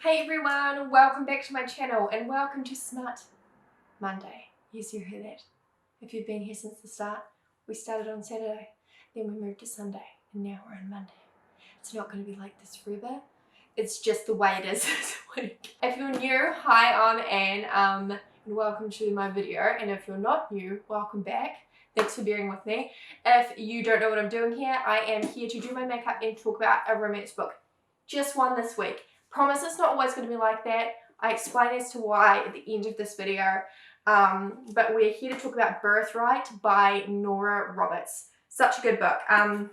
Hey everyone, welcome back to my channel and welcome to SMUT Monday. Yes, you heard that. If you've been here since the start, we started on Saturday, then we moved to Sunday, and now we're on Monday. It's not going to be like this forever. It's just the way it is this week. If you're new, hi, I'm Anne, and welcome to my video. And if you're not new, welcome back. Thanks for bearing with me. If you don't know what I'm doing here, I am here to do my makeup and talk about a romance book. Just one this week. Promise it's not always going to be like that. I explain as to why at the end of this video. But we're here to talk about Birthright by Nora Roberts. Such a good book. I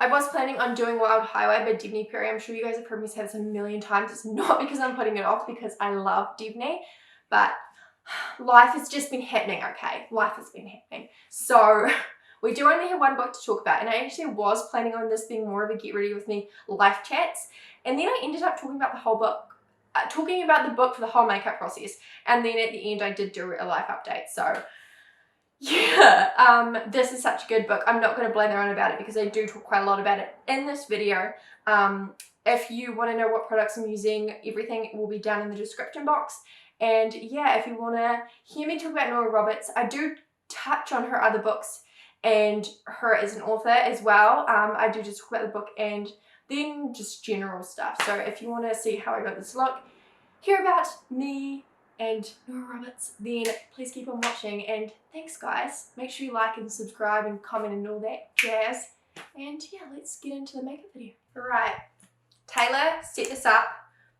was planning on doing Wild Highway by Devney Perry. I'm sure you guys have heard me say this a million times. It's not because I'm putting it off, because I love Devney. But life has just been happening, okay? Life has been happening. So we do only have one book to talk about, and I actually was planning on this being more of a get ready with me life chats, and then I ended up talking about the whole book, talking about the book for the whole makeup process, and then at the end I did do a life update. So yeah, this is such a good book. I'm not going to blather on about it because I do talk quite a lot about it in this video. If you want to know what products I'm using, everything will be down in the description box. And yeah, if you want to hear me talk about Nora Roberts, I do touch on her other books and her as an author as well. I do just talk about the book and then just general stuff. So if you want to see how I got this look, hear about me and Nora Roberts, then please keep on watching. And thanks guys. Make sure you like and subscribe and comment and all that jazz. And yeah, let's get into the makeup video. Alright, Taylor set this up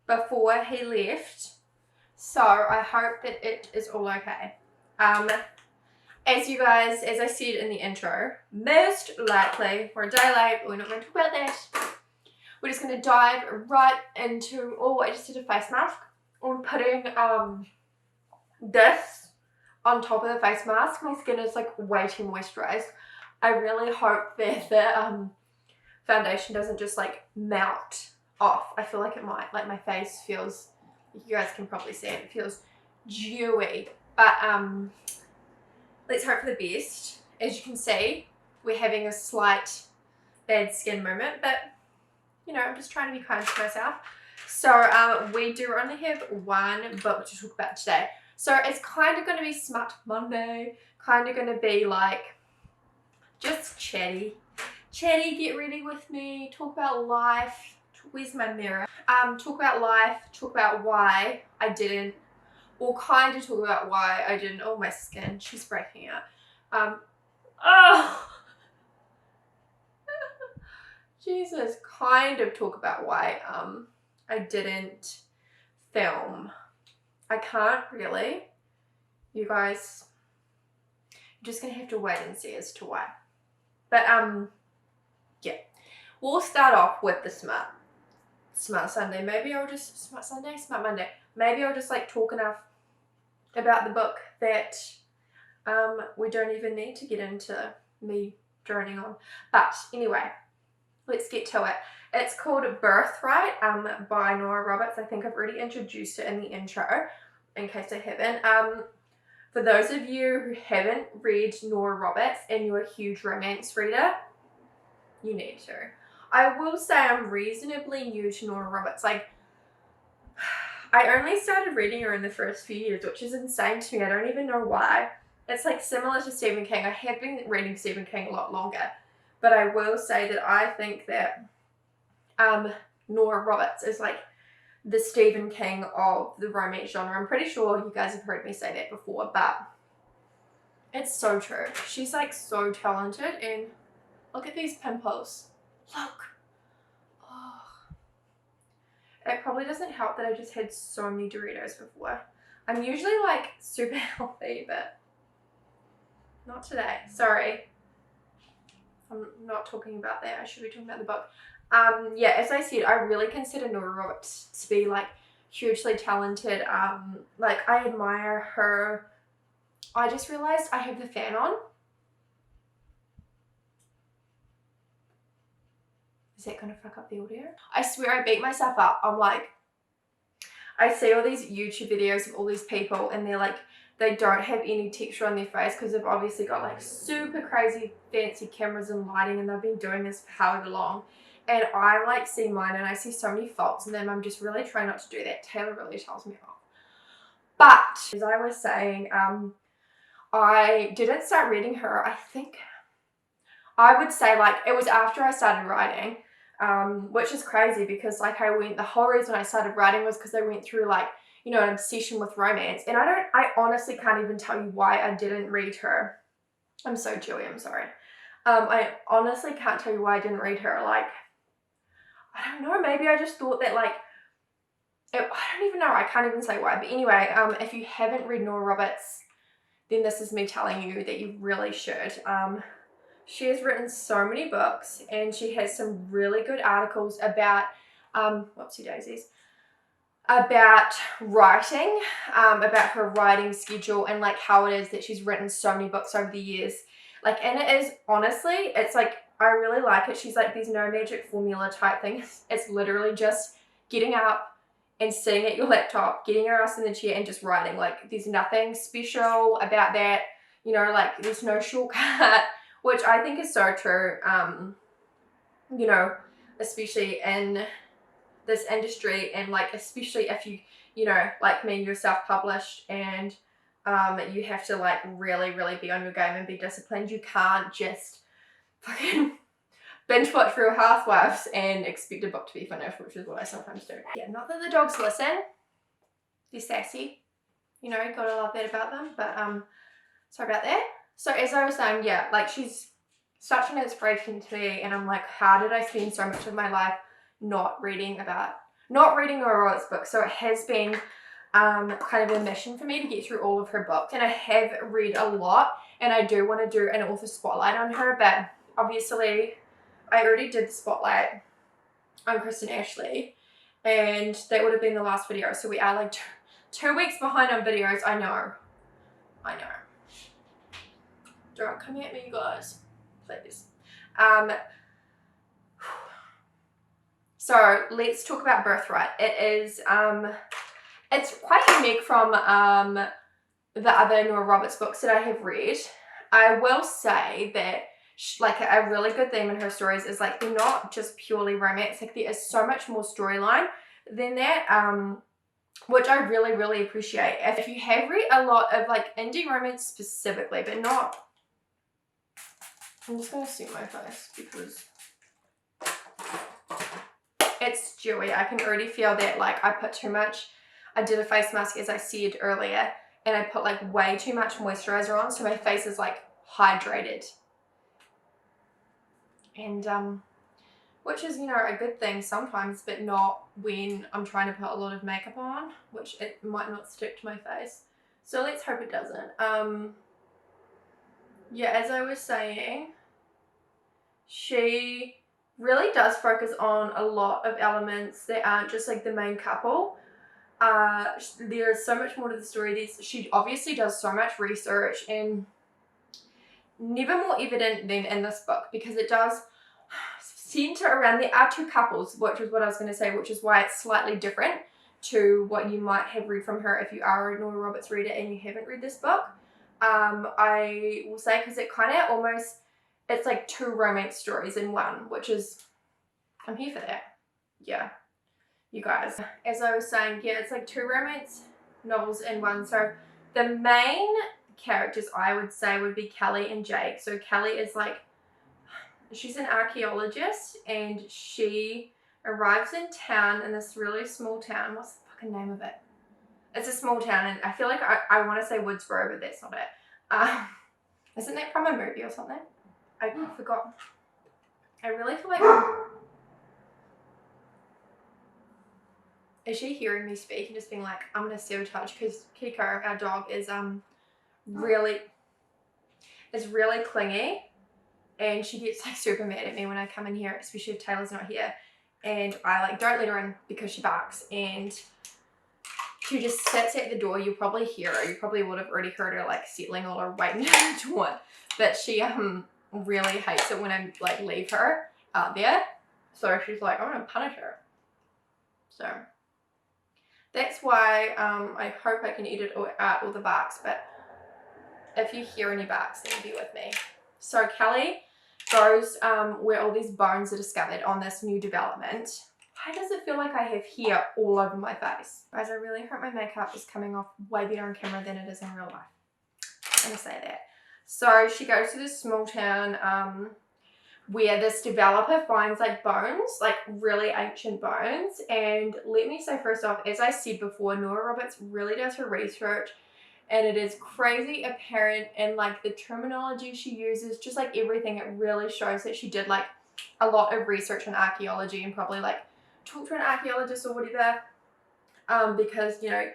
before he left, so I hope that it is all okay. As you guys, as I said in the intro, most likely we're a day late, we're not going to talk about that. We're just going to dive right into, oh, I just did a face mask. I'm putting this on top of the face mask. My skin is like way too moisturized. I really hope that the foundation doesn't just like melt off. I feel like it might. Like my face feels, you guys can probably see it, it feels dewy. But let's hope for the best. As you can see, we're having a slight bad skin moment, but you know, I'm just trying to be kind to myself. So we do only have one book to talk about today. So it's kind of going to be SMUT Monday, kind of going to be like just chatty, get ready with me, talk about life. Where's my mirror? Talk about life, talk about why I didn't, or kind of talk about why I didn't. Oh, my skin, she's breaking out. Oh, Jesus, kind of talk about why I didn't film. I can't really. You guys, you're just gonna have to wait and see as to why. But yeah, we'll start off with the SMUT Sunday. Maybe I'll just SMUT Sunday, SMUT Monday. Maybe I'll just like talk enough about the book that we don't even need to get into me droning on. But anyway, let's get to it. It's called Birthright by Nora Roberts. I think I've already introduced it in the intro, in case I haven't. For those of you who haven't read Nora Roberts and you're a huge romance reader, you need to. I will say I'm reasonably new to Nora Roberts. Like, I only started reading her in the first few years, which is insane to me. I don't even know why. It's like similar to Stephen King. I have been reading Stephen King a lot longer. But I will say that I think that Nora Roberts is like the Stephen King of the romance genre. I'm pretty sure you guys have heard me say that before, but it's so true. She's like so talented, and look at these pimples. Look. Oh. It probably doesn't help that I just had so many Doritos before. I'm usually like super healthy, but not today. Sorry. I'm not talking about that. I should be talking about the book. Yeah, as I said, I really consider Nora Roberts to be like hugely talented. Like I admire her. I just realized I have the fan on. Is that going to fuck up the audio? I swear I beat myself up. I'm like, I see all these YouTube videos of all these people and they're like, they don't have any texture on their face because they've obviously got like super crazy fancy cameras and lighting, and they've been doing this for however long. And I like see mine and I see so many faults in them. I'm just really trying not to do that. Taylor really tells me off. But as I was saying, I didn't start reading her. I think I would say like it was after I started writing, which is crazy because like the whole reason I started writing was because I went through like, you know, an obsession with romance. And I honestly can't even tell you why I didn't read her. I'm so Chewy, I'm sorry. I honestly can't tell you why I didn't read her. Like, I don't know, maybe I just thought that like, I don't even know, I can't even say why. But anyway, if you haven't read Nora Roberts, then this is me telling you that you really should. She has written so many books and she has some really good articles about, whoopsie daisies, about writing, about her writing schedule and like how it is that she's written so many books over the years. Like, and it is, honestly, it's like, I really like it. She's like, there's no magic formula type thing. It's literally just getting up and sitting at your laptop, getting your ass in the chair and just writing. Like, there's nothing special about that. You know, like, there's no shortcut, which I think is so true. You know, especially in this industry, and like, especially if you know, like me, you're self-published and you have to like really be on your game and be disciplined. You can't just fucking binge watch Real Housewives and expect a book to be finished, which is what I sometimes do. Yeah, not that the dogs listen. They're sassy. You know, gotta love that about them. But sorry about that. So as I was saying, yeah, like she's such an inspiration to me, and I'm like, how did I spend so much of my life not reading Nora Roberts' books? So it has been kind of a mission for me to get through all of her books, and I have read a lot, and I do want to do an author spotlight on her, but obviously I already did the spotlight on Kristen Ashley, and that would have been the last video, so we are like two weeks behind on videos. I know. Don't come at me, you guys, please. So let's talk about Birthright. It is it's quite unique from the other Nora Roberts books that I have read. I will say that like a really good theme in her stories is like they're not just purely romance. Like there is so much more storyline than that, which I really appreciate. If you have read a lot of like indie romance specifically, but not, I'm just gonna see my face because it's dewy. I can already feel that like I put too much. I did a face mask, as I said earlier, and I put like way too much moisturizer on, so my face is like hydrated. And which is, you know, a good thing sometimes, but not when I'm trying to put a lot of makeup on, which it might not stick to my face. So let's hope it doesn't. Yeah, as I was saying, she really does focus on a lot of elements that aren't just like the main couple. There's so much more to the story. She obviously does so much research, and never more evident than in this book, because it does center around, there are two couples, which is what I was going to say, which is why it's slightly different to what you might have read from her if you are a Nora Roberts reader and you haven't read this book. I will say, because it kind of almost, it's like two romance stories in one, which is, I'm here for that. Yeah, you guys. As I was saying, yeah, it's like two romance novels in one. So the main characters, I would say, would be Kelly and Jake. So Kelly is like, she's an archaeologist, and she arrives in town, in this really small town. What's the fucking name of it? It's a small town, and I feel like I want to say Woodsboro, but that's not it. Isn't that from a movie or something? I forgot. I really feel like... Is she hearing me speak and just being like, I'm going to sabotage? Because Kiko, our dog, is really clingy. And she gets like super mad at me when I come in here, especially if Taylor's not here. And I like don't let her in because she barks. And she just sits at the door. You'll probably hear her. You probably would have already heard her like settling all her weight in the door. But she really hates it when I like leave her out there. So she's like, I'm gonna punish her. So that's why I hope I can edit out all the barks. But if you hear any barks, then be with me. So Kelly goes where all these bones are discovered on this new development. Why does it feel like I have hair all over my face? Guys, I really hope my makeup is coming off way better on camera than it is in real life. I'm gonna say that. So she goes to this small town where this developer finds like bones, like really ancient bones. And let me say first off, as I said before, Nora Roberts really does her research, and it is crazy apparent, and like the terminology she uses, just like everything, it really shows that she did like a lot of research on archaeology and probably like talked to an archaeologist or whatever, because, you know,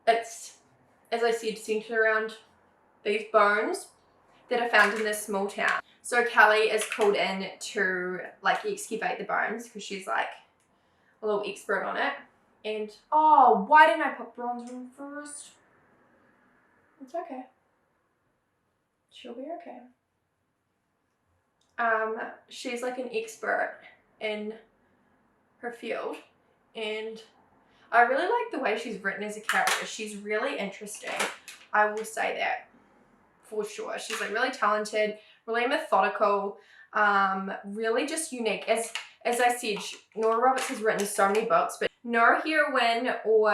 it's, as I said, centered around these bones that are found in this small town. So Kelly is called in to like excavate the bones because she's like a little expert on it. And oh, why didn't I put bronzer on first? It's okay. She'll be okay. She's like an expert in her field, and I really like the way she's written as a character. She's really interesting. I will say that for sure. She's like really talented, really methodical, really just unique. As I said, Nora Roberts has written so many books, but no heroine or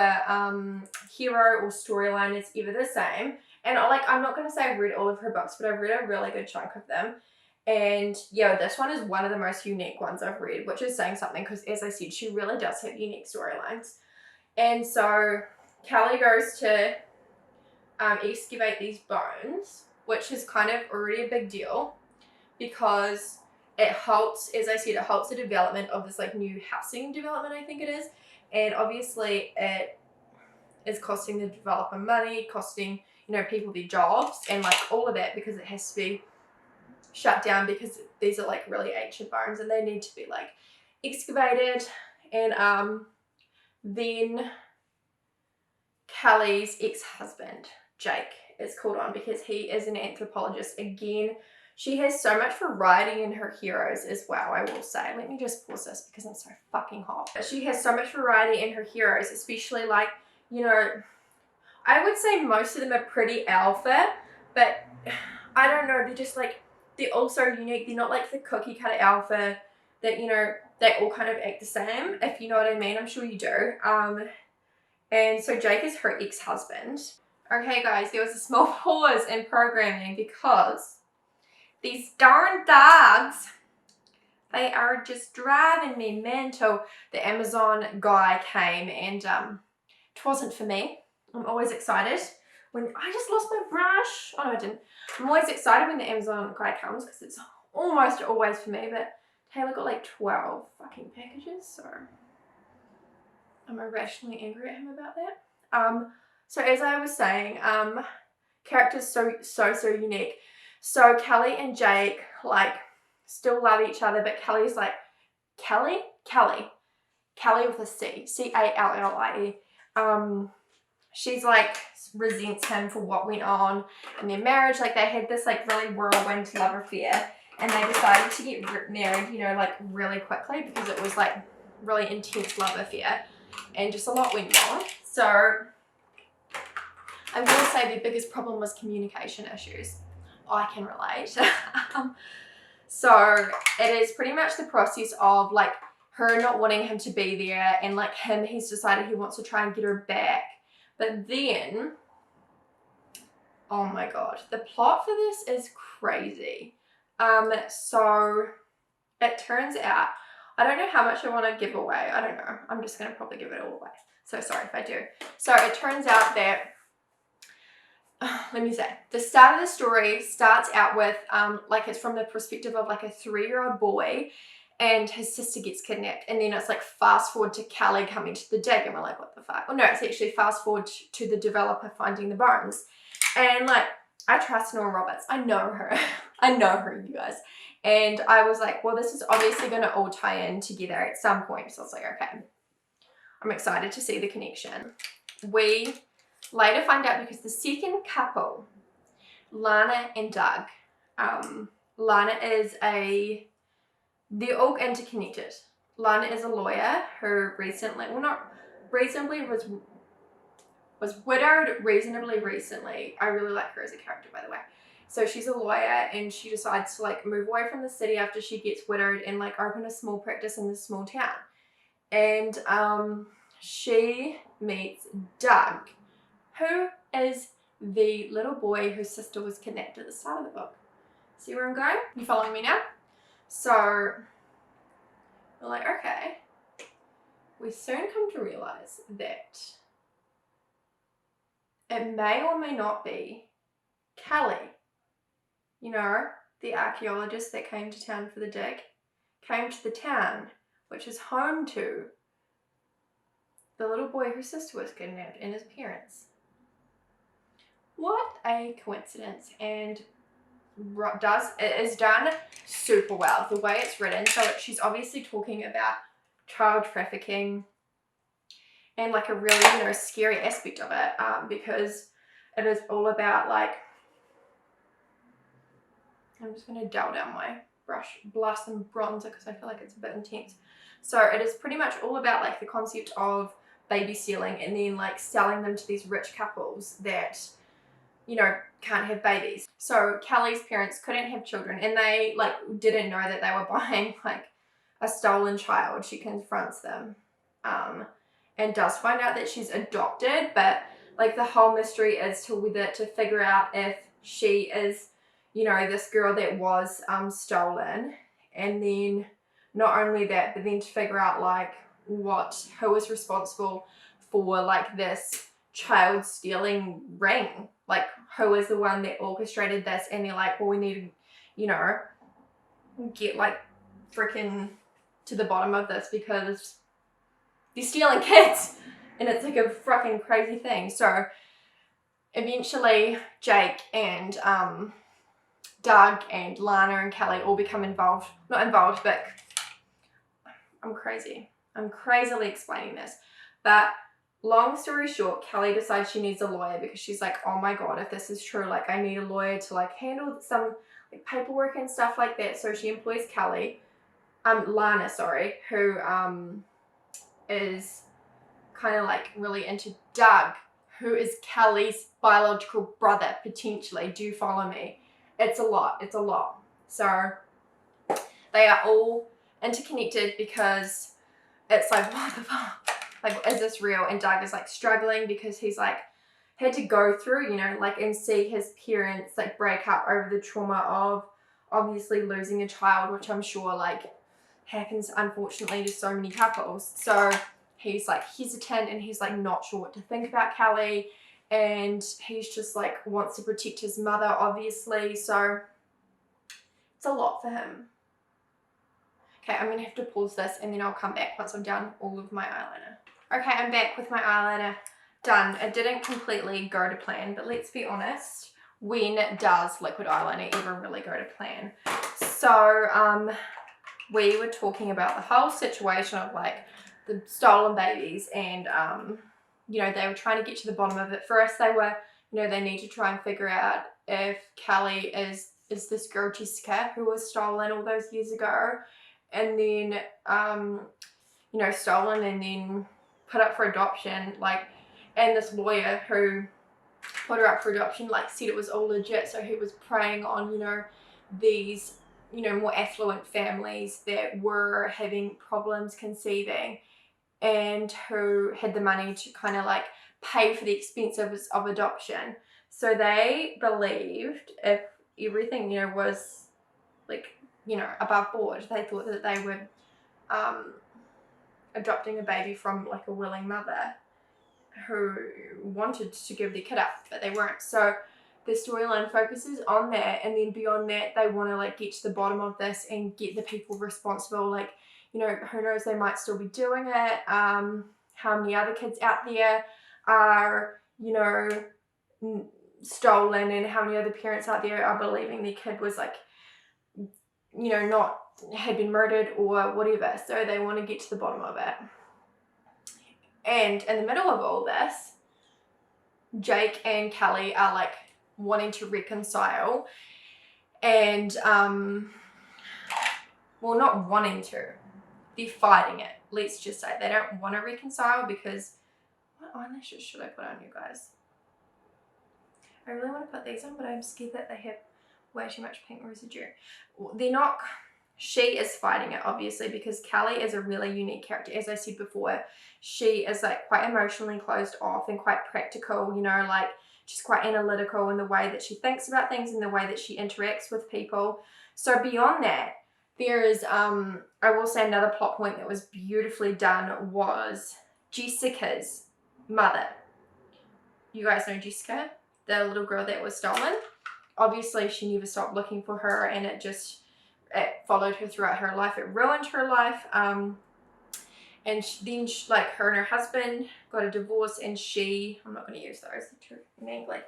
hero or storyline is ever the same. And I'm not going to say I've read all of her books, but I've read a really good chunk of them. And yeah, this one is one of the most unique ones I've read, which is saying something because, as I said, she really does have unique storylines. And so Kelly goes to excavate these bones, which is kind of already a big deal because it helps, as I said, it helps the development of this like new housing development, I think it is. And obviously it is costing the developer money, costing, you know, people their jobs and like all of that, because it has to be shut down because these are like really ancient bones and they need to be like excavated. And then Kelly's ex-husband Jake is called on because he is an anthropologist. Again, she has so much variety in her heroes as well, I will say. Let me just pause this because I'm so fucking hot. She has so much variety in her heroes, especially like, you know, I would say most of them are pretty alpha, but I don't know, they're just like, they're all so unique. They're not like the cookie cutter alpha that, you know, they all kind of act the same, if you know what I mean. I'm sure you do. And so Jake is her ex-husband. Okay guys, there was a small pause in programming because these darn dogs, they are just driving me mental. The Amazon guy came and it wasn't for me. I'm always excited when I just lost my brush. Oh no, I didn't. I'm always excited when the Amazon guy comes because it's almost always for me, but Taylor got like 12 fucking packages, so I'm irrationally angry at him about that. So as I was saying, characters so unique. So Kelly and Jake like still love each other, but Kelly's like Kelly with a C, Callie. She's like resents him for what went on in their marriage. Like they had this like really whirlwind love affair, and they decided to get married, you know, like really quickly because it was like really intense love affair, and just a lot went wrong. So I will say their biggest problem was communication issues. I can relate. So it is pretty much the process of like her not wanting him to be there, and like he's decided he wants to try and get her back. But then, oh my god, the plot for this is crazy. So it turns out, I don't know how much I want to give away. I don't know. I'm just going to probably give it all away. So sorry if I do. So it turns out that, let me say, the start of the story starts out with, like it's from the perspective of like a 3-year-old boy, and his sister gets kidnapped, and then it's like fast forward to Kelly coming to the dig, and we're like, what the fuck? Well, no, it's actually fast forward to the developer finding the bones. And like, I trust Nora Roberts. I know her. I know her, you guys. And I was like, well, this is obviously going to all tie in together at some point. So I was like, okay, I'm excited to see the connection. We later find out because the second couple, Lana and Doug, Lana is they're all interconnected. Lana is a lawyer who recently, well, not recently, was widowed reasonably recently. I really like her as a character, by the way. So she's a lawyer, and she decides to like move away from the city after she gets widowed and like open a small practice in this small town. And she meets Doug, who is the little boy whose sister was kidnapped at the start of the book. See where I'm going? You following me now? So we're like, okay. We soon come to realize that it may or may not be Kelly. You know, the archaeologist that came to town for the dig, came to the town, which is home to the little boy whose sister was kidnapped and his parents. What a coincidence. And it is done super well, the way it's written. So she's obviously talking about child trafficking and like a really, you know, scary aspect of it, because it is all about like, I'm just going to dull down my brush, blast some bronzer because I feel like it's a bit intense. So it is pretty much all about like the concept of baby stealing and then like selling them to these rich couples that, you know, can't have babies. So Kelly's parents couldn't have children, and they like didn't know that they were buying like a stolen child. She confronts them and does find out that she's adopted, but like the whole mystery is to figure out if she is, you know, this girl that was stolen, and then not only that, but then to figure out like who is responsible for like this child stealing ring, like who is the one that orchestrated this. And they're like, well, we need to, you know, get like freaking to the bottom of this because they're stealing kids, and it's like a freaking crazy thing. So eventually Jake and Doug and Lana and Kelly all become involved. Not involved, but I'm crazy. I'm crazily explaining this. But long story short, Kelly decides she needs a lawyer because she's like, oh my God, if this is true, like I need a lawyer to like handle some like paperwork and stuff like that. So she employs Lana, who is kind of like really into Doug, who is Kelly's biological brother, potentially. Do you follow me? It's a lot. So they are all interconnected because it's like, what the fuck? Like, is this real? And Doug is like struggling because he's like had to go through, you know, like and see his parents like break up over the trauma of obviously losing a child, which I'm sure like happens unfortunately to so many couples. So he's like hesitant and he's like not sure what to think about Kelly, and he's just like wants to protect his mother, obviously. So it's a lot for him. Okay, I'm gonna have to pause this and then I'll come back once I've done all of my eyeliner. Okay, I'm back with my eyeliner done. It didn't completely go to plan, but let's be honest, when does liquid eyeliner ever really go to plan? So we were talking about the whole situation of like the stolen babies, and you know, they were trying to get to the bottom of it. First they were, you know, they need to try and figure out if Kelly is this girl Jessica who was stolen all those years ago, and then you know, stolen and then put up for adoption, like, and this lawyer who put her up for adoption like said it was all legit. So he was preying on, you know, these, you know, more affluent families that were having problems conceiving and who had the money to kind of like pay for the expenses of adoption. So they believed if everything, you know, was like, you know, above board, they thought that they were adopting a baby from like a willing mother who wanted to give their kid up, but they weren't. So the storyline focuses on that, and then beyond that they want to like get to the bottom of this and get the people responsible. Like, you know, who knows, they might still be doing it. How many other kids out there are, you know, stolen, and how many other parents out there are believing their kid was like, you know, had been murdered or whatever. So they want to get to the bottom of it. And in the middle of all this, Jake and Kelly are like wanting to reconcile, and well, not wanting to, they're fighting it. Let's just say they don't want to reconcile because what eyelashes should I put on, you guys? I really want to put these on, but I'm scared that they have way too much pink residue. They're not, she is fighting it obviously because Kelly is a really unique character. As I said before, she is like quite emotionally closed off and quite practical, you know, like she's quite analytical in the way that she thinks about things and the way that she interacts with people. So beyond that, there is, I will say another plot point that was beautifully done was Jessica's mother. You guys know Jessica, the little girl that was stolen. Obviously, she never stopped looking for her, and it followed her throughout her life. It ruined her life. And then like her and her husband got a divorce, and I'm not going to use those in English.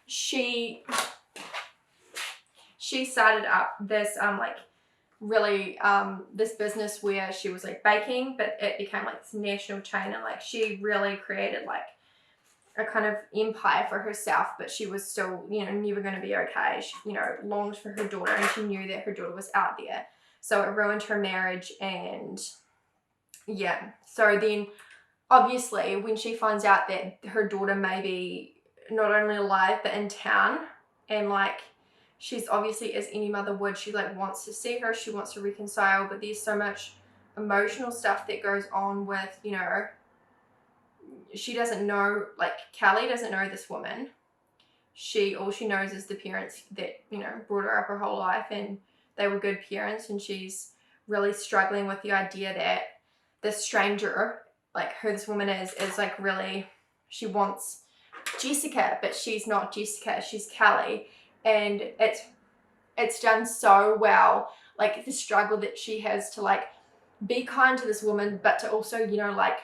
She started up this like really this business where she was like baking, but it became like this national chain, and like she really created like a kind of empire for herself, but she was still, you know, never going to be okay. She, you know, longed for her daughter, and she knew that her daughter was out there. So it ruined her marriage, and yeah. So then obviously when she finds out that her daughter may be not only alive but in town, and like she's obviously, as any mother would, she like wants to see her, she wants to reconcile, but there's so much emotional stuff that goes on with, you know, she doesn't know, like Kelly doesn't know this woman. All she knows is the parents that, you know, brought her up her whole life, and they were good parents, and she's really struggling with the idea that this stranger, like who this woman is like really, she wants Jessica, but she's not Jessica, she's Kelly. And it's done so well, like the struggle that she has to like be kind to this woman, but to also, you know, like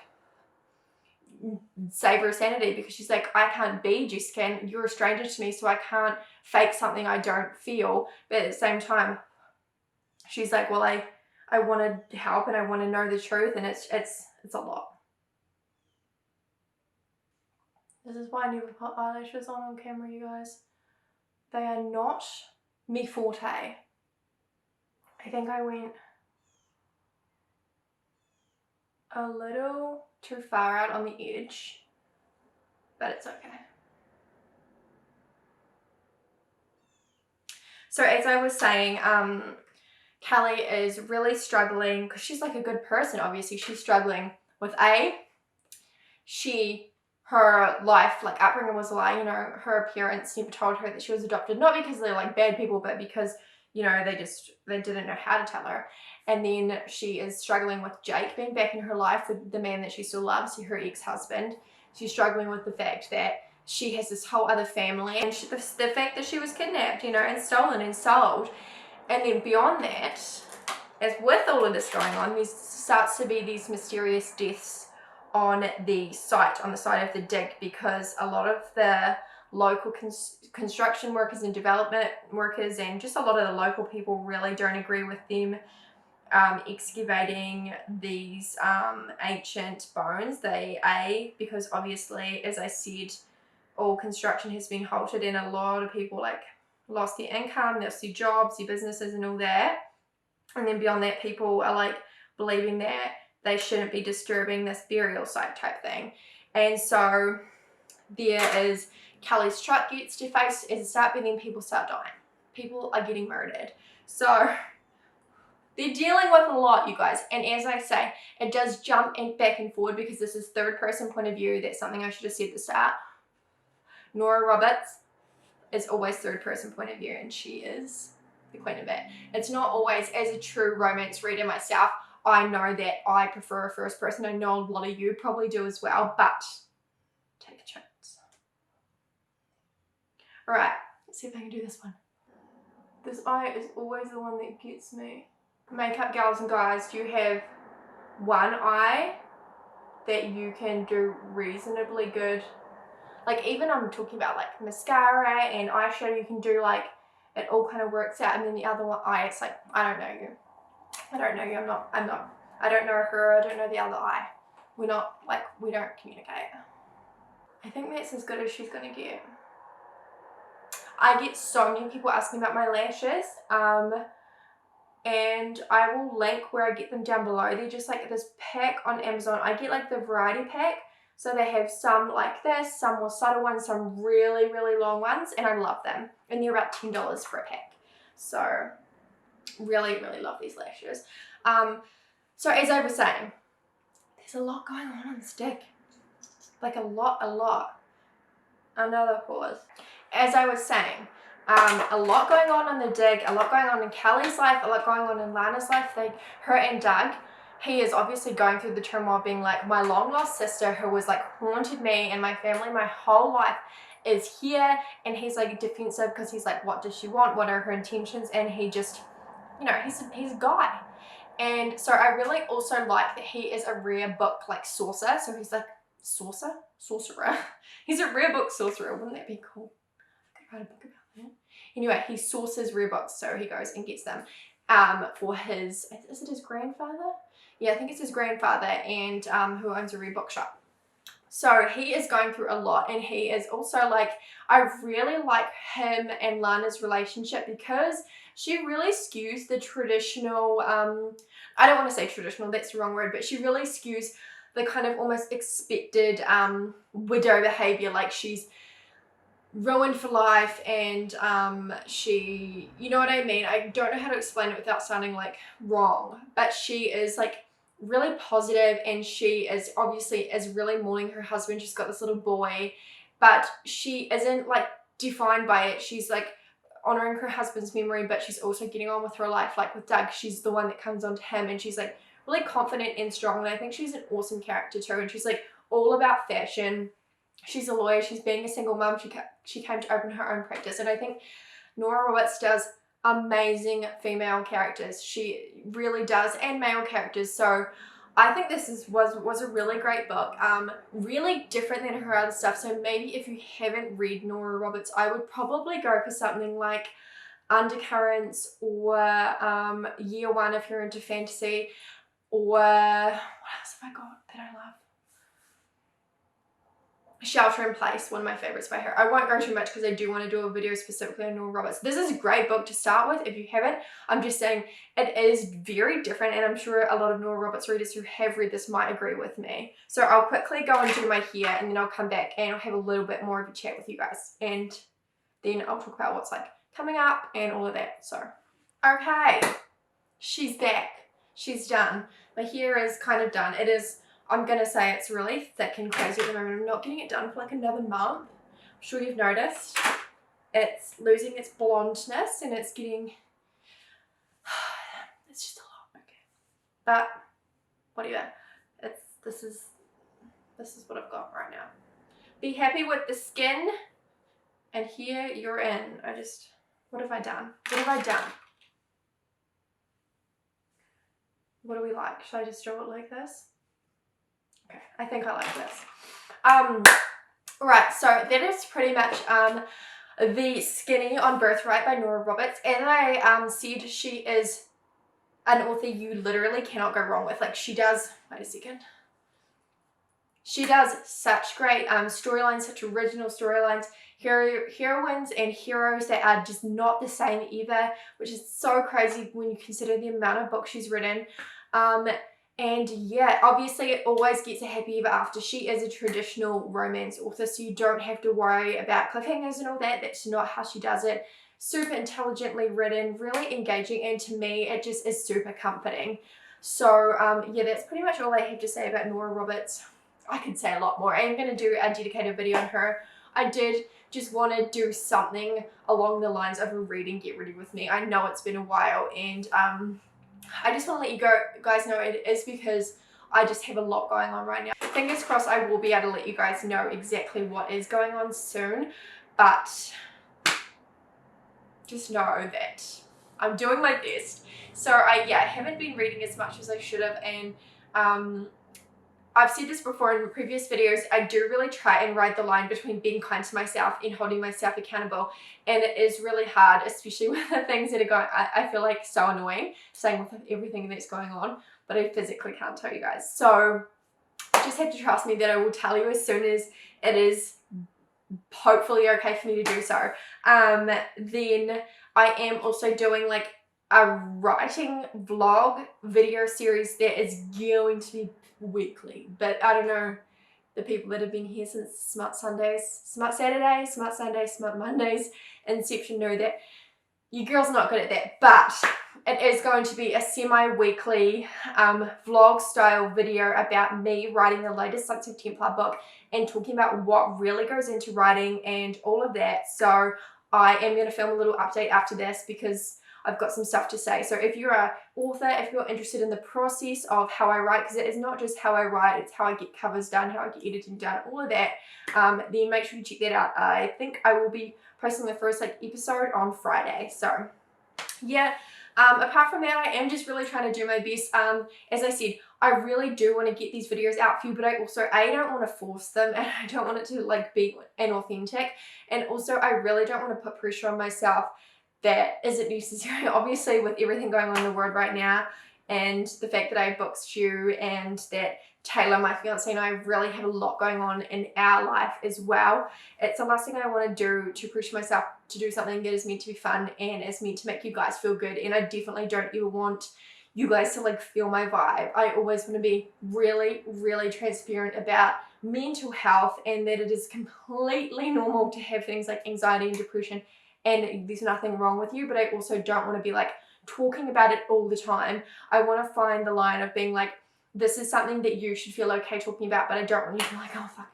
save her sanity, because she's like, I can't be Jessica, and you're a stranger to me, so I can't fake something I don't feel. But at the same time, she's like, well, I want to help, and I want to know the truth, and it's a lot. This is why I never put eyelashes on camera, you guys. They are not me forte. I think I went a little too far out on the edge, but it's okay. So as I was saying, Kelly is really struggling because she's like a good person. Obviously, she's struggling with her life, like upbringing was a lie. You know, her parents never told her that she was adopted, not because they're like bad people, but because, you know, they didn't know how to tell her. And then she is struggling with Jake being back in her life, with the man that she still loves, her ex-husband. She's struggling with the fact that she has this whole other family, and the fact that she was kidnapped, you know, and stolen and sold. And then beyond that, as with all of this going on, there starts to be these mysterious deaths on the site of the dig, because a lot of the local construction workers and development workers, and just a lot of the local people, really don't agree with them excavating these ancient bones. Because obviously, as I said, all construction has been halted, and a lot of people like lost their income, lost their jobs, their businesses, and all that. And then beyond that, people are like believing that they shouldn't be disturbing this burial site type thing. And so there is, Kelly's truck gets defaced as a start, but then people start dying. People are getting murdered. So they're dealing with a lot, you guys. And as I say, it does jump back and forward, because this is third person point of view. That's something I should have said at the start. Nora Roberts is always third person point of view, and she is the queen of it. It's not always, as a true romance reader myself, I know that I prefer a first person. I know a lot of you probably do as well, but take a chance. All right, let's see if I can do this one. This eye is always the one that gets me. Makeup gals and guys, do you have one eye that you can do reasonably good? Like, even I'm talking about like mascara and eyeshadow, you can do like, it all kind of works out. And then the other one eye, it's like, I don't know you. I don't know you. I don't know her. I don't know the other eye. We don't communicate. I think that's as good as she's gonna get. I get so many people asking about my lashes. And I will link where I get them down below. They're just like this pack on Amazon. I get like the variety pack. So they have some like this, some more subtle ones, some really, really long ones, and I love them. And they're about $10 for a pack. So really, really love these lashes. So as I was saying, there's a lot going on this dig. Like a lot. Another pause. As I was saying, a lot going on in the dig, a lot going on in Kelly's life, a lot going on in Lana's life. Her and Doug, he is obviously going through the turmoil being like, my long lost sister who was like haunted me and my family my whole life is here, and he's like defensive because he's like, what does she want? What are her intentions? And he just, you know, he's a guy. And so I really also like that he is a rare book like sorcerer. So he's like sorcerer. He's a rare book sorcerer. Wouldn't that be cool? I could write a book about that. Anyway, he sources rare books, so he goes and gets them for his, is it his grandfather? Yeah, I think it's his grandfather, and who owns a rare bookshop. So he is going through a lot, and he is also like, I really like him and Lana's relationship because she really skews the traditional, I don't want to say traditional, that's the wrong word, but she really skews the kind of almost expected widow behavior. Like she's ruined for life, and she, you know what I mean? I don't know how to explain it without sounding like wrong, but she is like really positive, and she is obviously is really mourning her husband. She's got this little boy, but she isn't like defined by it. She's like honoring her husband's memory, but she's also getting on with her life. Like with Doug, she's the one that comes on to him, and she's like really confident and strong, and I think she's an awesome character too. And she's like all about fashion. She's a lawyer. She's being a single mom. She came to open her own practice, and I think Nora Roberts does amazing female characters. She really does, and male characters. So I think this was a really great book. Really different than her other stuff. So maybe if you haven't read Nora Roberts, I would probably go for something like Undercurrents or Year One if you're into fantasy. Or what else have I got that I love? Shelter in Place, one of my favorites by her. I won't go too much because I do want to do a video specifically on Nora Roberts. This is a great book to start with if you haven't. I'm just saying it is very different, and I'm sure a lot of Nora Roberts readers who have read this might agree with me. So I'll quickly go and do my hair, and then I'll come back and I'll have a little bit more of a chat with you guys, and then I'll talk about what's like coming up and all of that. So okay, she's back. She's done. My hair is kind of done. It is, I'm going to say it's really thick and crazy at the moment. I'm not getting it done for like another month. I'm sure you've noticed. It's losing its blondness, and it's getting, it's just a lot, okay. But whatever. This is what I've got right now. Be happy with the skin, and here you're in. What have I done? What have I done? What do we like? Should I just draw it like this? Okay, I think I like this. Right, so that is pretty much the Skinny on Birthright by Nora Roberts. As I said, she is an author you literally cannot go wrong with. Like she does, wait a second. She does such great storylines, such original storylines, heroines and heroes that are just not the same either, which is so crazy when you consider the amount of books she's written. And yeah, obviously it always gets a happy ever after. She is a traditional romance author, so you don't have to worry about cliffhangers and all that. That's not how she does it. Super intelligently written, really engaging, and to me, it just is super comforting. So yeah, that's pretty much all I have to say about Nora Roberts. I could say a lot more. I am going to do a dedicated video on her. I did just want to do something along the lines of a read and get ready with me. I know it's been a while, and I just want to let you guys know it is because I just have a lot going on right now. Fingers crossed I will be able to let you guys know exactly what is going on soon, but just know that I'm doing my best. So I haven't been reading as much as I should have, and I've said this before in previous videos, I do really try and ride the line between being kind to myself and holding myself accountable, and it is really hard, especially with the things that are going, I feel like so annoying, same with everything that's going on, but I physically can't tell you guys. So just have to trust me that I will tell you as soon as it is hopefully okay for me to do so. Then I am also doing like a writing vlog video series that is going to be weekly, but I don't know, the people that have been here since SMUT Sundays, SMUT Saturdays, SMUT Sundays, SMUT Mondays inception know that your girl's not good at that, but it is going to be a semi-weekly vlog style video about me writing the latest Sunset Templar book and talking about what really goes into writing and all of that. So I am going to film a little update after this because I've got some stuff to say. So if you're an author, if you're interested in the process of how I write, because it is not just how I write, it's how I get covers done, how I get editing done, all of that, then make sure you check that out. I think I will be posting the first episode on Friday. So yeah, apart from that, I am just really trying to do my best. As I said, I really do want to get these videos out for you, but I also, I don't want to force them, and I don't want it to be inauthentic, and also I really don't want to put pressure on myself that isn't necessary. Obviously, with everything going on in the world right now, and the fact that I have books due, and that Taylor, my fiance, and I really have a lot going on in our life as well. It's the last thing I want to do to push myself to do something that is meant to be fun and is meant to make you guys feel good. And I definitely don't ever want you guys to feel my vibe. I always want to be really, really transparent about mental health, and that it is completely normal to have things like anxiety and depression, and there's nothing wrong with you, but I also don't want to be talking about it all the time. I want to find the line of being this is something that you should feel okay talking about, but I don't want you to be oh fuck,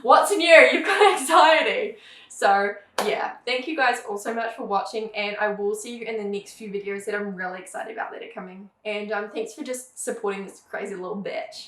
what's new? You've got anxiety. So yeah, thank you guys all so much for watching, and I will see you in the next few videos that I'm really excited about that are coming. And thanks for just supporting this crazy little bitch.